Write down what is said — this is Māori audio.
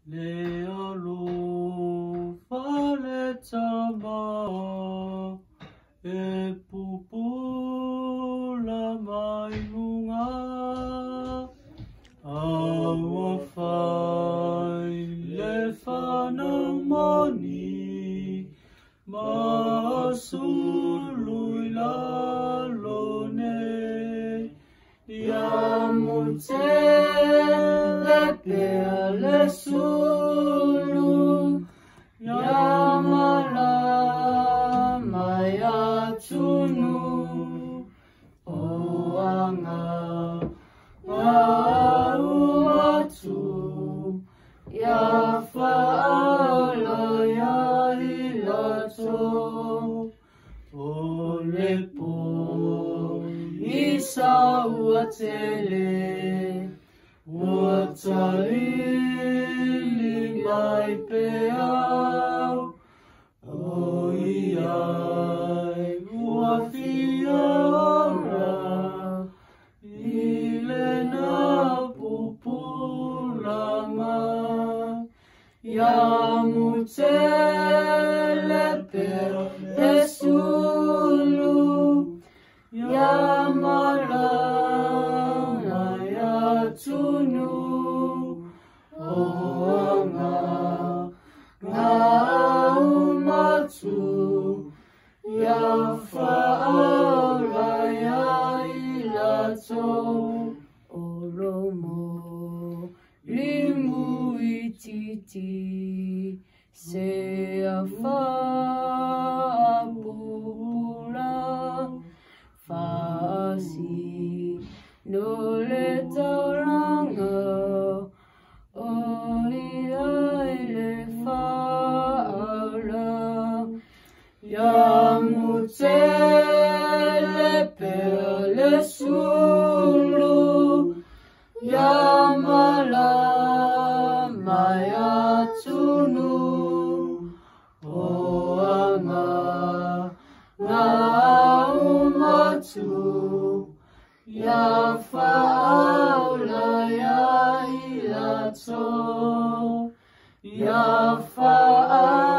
Lealo faletama e pupula mai bunga awafai le fanamoni masului lalone yamuntele pele sulu yamala maya tunu oanga wauatu yafaala ya ilato olepo isa uatele uatalili mai peau oiai uafiara ilena pupulama yamutele pele sulu yamalanga yatunu oanga ngaumatu yafaala ya ilato oromo limu ititi se afapula fasi nole taranga oiaile faala yamutele pele sulu yamala maya tunu oanga ngaumatu yafaala ya ilato yafaala